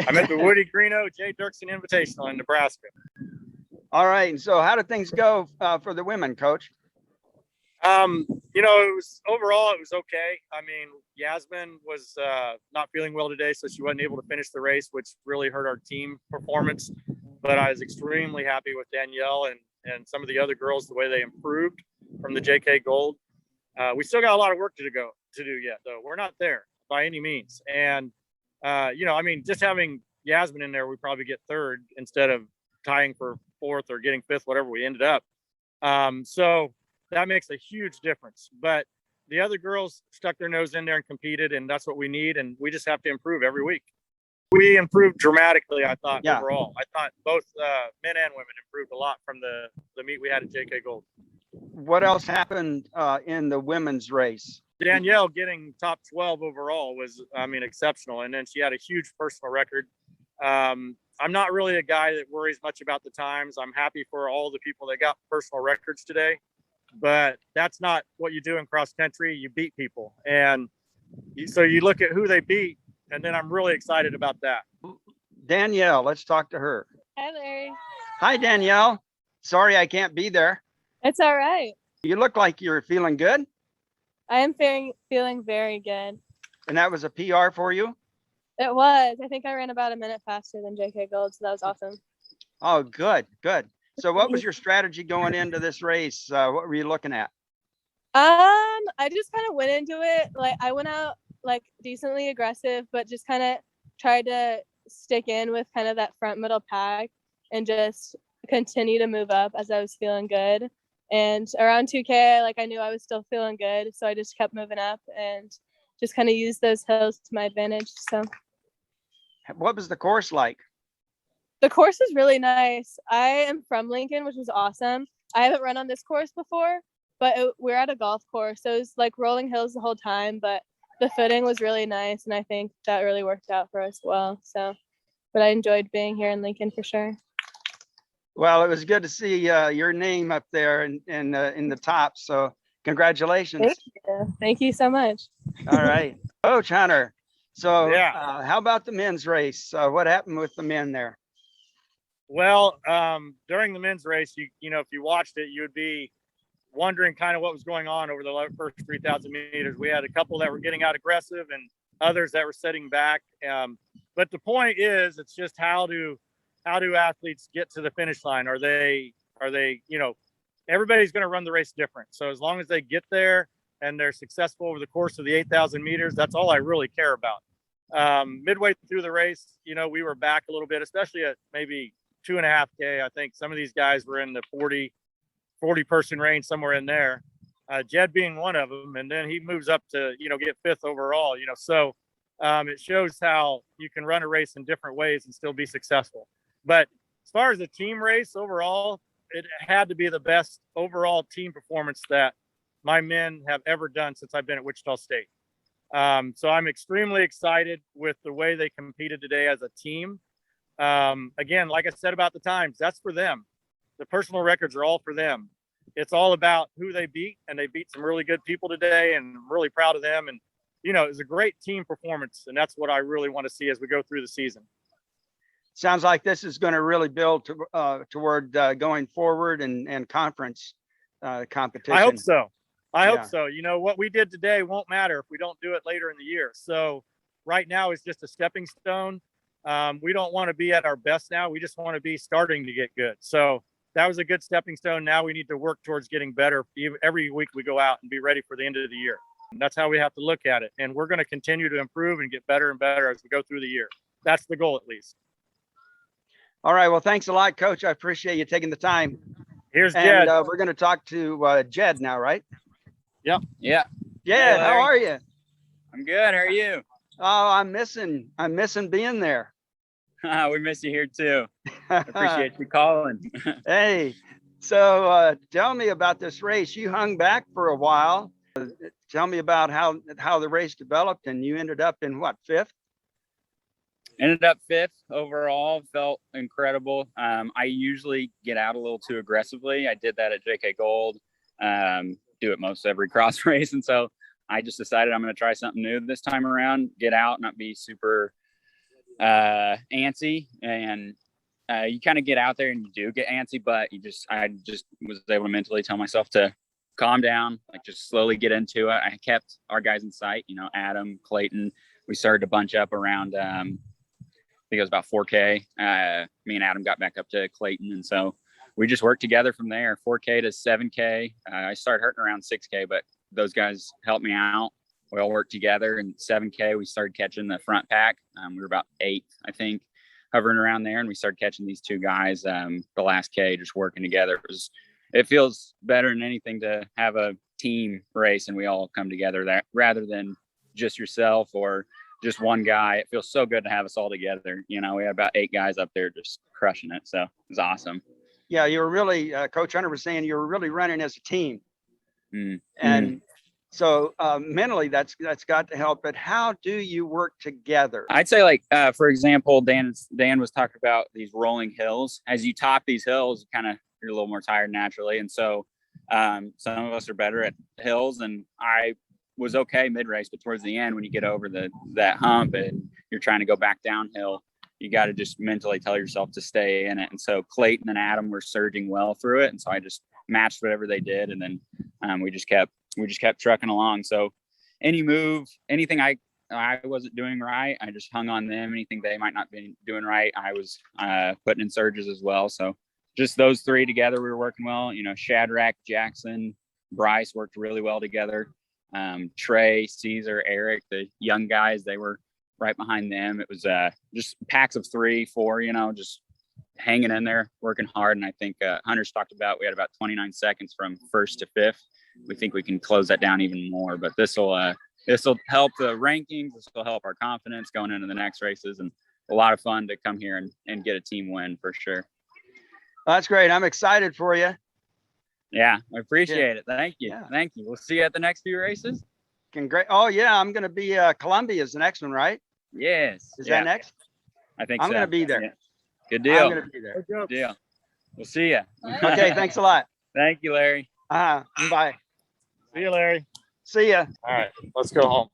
I'm at the Woody Greeno J. Dirksen Invitational in Nebraska. All right. And so how did things go for the women, Coach? It was overall, it was okay. I mean, Yasmin was not feeling well today, so she wasn't able to finish the race, which really hurt our team performance. But I was extremely happy with Danielle and some of the other girls, the way they improved from the JK Gold. We still got a lot of work to do yet, though. We're not there by any means. And, just having Yasmin in there, we probably get third instead of tying for fourth or getting fifth, whatever we ended up. So that makes a huge difference. But the other girls stuck their nose in there and competed, and that's what we need. And we just have to improve every week. We improved dramatically, I thought, overall. I thought both men and women improved a lot from the meet we had at JK Gold. What else happened in the women's race? Danielle getting top 12 overall was, exceptional. And then she had a huge personal record. I'm not really a guy that worries much about the times. I'm happy for all the people that got personal records today, but that's not what you do in cross country. You beat people. And so you look at who they beat, and then I'm really excited about that. Danielle, let's talk to her. Hi, Larry. Hi, Danielle. Sorry I can't be there. It's all right. You look like you're feeling good. I am feeling very good. And that was a PR for you? It was. I think I ran about a minute faster than JK Gold, so that was awesome. Oh, good. So what was your strategy going into this race? What were you looking at? I just kind of went into it. Like, I went out like decently aggressive, but just kind of tried to stick in with kind of that front middle pack and just continue to move up as I was feeling good. And around 2K, I knew I was still feeling good, so I just kept moving up and just kind of used those hills to my advantage. So what was the course like? The course is really nice. I am from Lincoln, which was awesome. I haven't run on this course before, but we're at a golf course, so it was like rolling hills the whole time, but the footing was really nice, and I think that really worked out for us well. So, but I enjoyed being here in Lincoln for sure. Well, it was good to see your name up there in the top. So congratulations. Thank you. Thank you so much. All right. Coach Hunter. So how about the men's race? What happened with the men there? Well, during the men's race, if you watched it, you would be wondering kind of what was going on over the first 3,000 meters. We had a couple that were getting out aggressive and others that were sitting back. But the point is, it's just how do athletes get to the finish line? Are they, everybody's going to run the race different. So as long as they get there and they're successful over the course of the 8,000 meters, that's all I really care about. Midway through the race, we were back a little bit, especially at maybe 2.5K. I think some of these guys were in the 40 person range, somewhere in there. Jed being one of them. And then he moves up to, get fifth overall, so it shows how you can run a race in different ways and still be successful. But as far as the team race overall, it had to be the best overall team performance that my men have ever done since I've been at Wichita State. So I'm extremely excited with the way they competed today as a team. Again, like I said about the times, that's for them. The personal records are all for them. It's all about who they beat, and they beat some really good people today, and I'm really proud of them. And, it was a great team performance, and that's what I really want to see as we go through the season. Sounds like this is going to really build toward going forward and conference competition. I hope so. I hope so. What we did today won't matter if we don't do it later in the year. So right now is just a stepping stone. We don't want to be at our best now. We just want to be starting to get good. So that was a good stepping stone. Now we need to work towards getting better every week we go out and be ready for the end of the year. And that's how we have to look at it. And we're going to continue to improve and get better and better as we go through the year. That's the goal, at least. All right. Well, thanks a lot, Coach. I appreciate you taking the time. Here's Jed. And we're going to talk to Jed now, right? Yep. Yeah. Jed, how are you? I'm good. How are you? Oh, I'm missing being there. We miss you here too. I appreciate you calling. Hey, so tell me about this race. You hung back for a while. Tell me about how the race developed, and you ended up in what, fifth? Ended up fifth overall. Felt incredible. I usually get out a little too aggressively. I did that at JK Gold. Do it most every cross race, and so I just decided I'm going to try something new this time around. Get out, not be super antsy, and you kind of get out there and you do get antsy, but I just was able to mentally tell myself to calm down, like just slowly get into it. I kept our guys in sight, Adam, Clayton. We started to bunch up around, I think it was about 4K. Me and Adam got back up to Clayton. And so we just worked together from there, 4K to 7K. I started hurting around 6K, but those guys helped me out. We all worked together, and 7K, we started catching the front pack. We were about 8th, I think, hovering around there. And we started catching these 2 guys, the last K, just working together. It feels better than anything to have a team race and we all come together, that rather than just yourself or just one guy. It feels so good to have us all together. We had about 8 guys up there just crushing it. So it was awesome. Yeah, you were really, Coach Hunter was saying you were really running as a team. Mm. And so mentally that's got to help. But how do you work together? I'd say, like, for example, Dan was talking about these rolling hills. As you top these hills, you're a little more tired naturally. And so some of us are better at hills, and I was okay mid-race, but towards the end, when you get over that hump and you're trying to go back downhill, you got to just mentally tell yourself to stay in it. And so Clayton and Adam were surging well through it. And so I just matched whatever they did. And then we just kept trucking along. So any move, anything I wasn't doing right, I just hung on them. Anything they might not be doing right, I was putting in surges as well. So just those 3 together, we were working well. Shadrach, Jackson, Bryce worked really well together. Trey, Caesar, Eric, the young guys, they were right behind them. It was just packs of 3, 4, just hanging in there, working hard. And I think Hunter's talked about, we had about 29 seconds from 1st to 5th. We think we can close that down even more, but this will help the rankings. This will help our confidence going into the next races, and a lot of fun to come here and get a team win for sure. That's great. I'm excited for you. Yeah, I appreciate it. Thank you. Yeah. Thank you. We'll see you at the next few races. Oh yeah, I'm going to be Columbia is the next one, right? Yes. Is that next? I think I'm so. going to be there. Yeah. Good deal. I'm going to be there. Good deal. We'll see you. Okay, thanks a lot. Thank you, Larry. Bye. See you, Larry. See ya. All right, let's go home.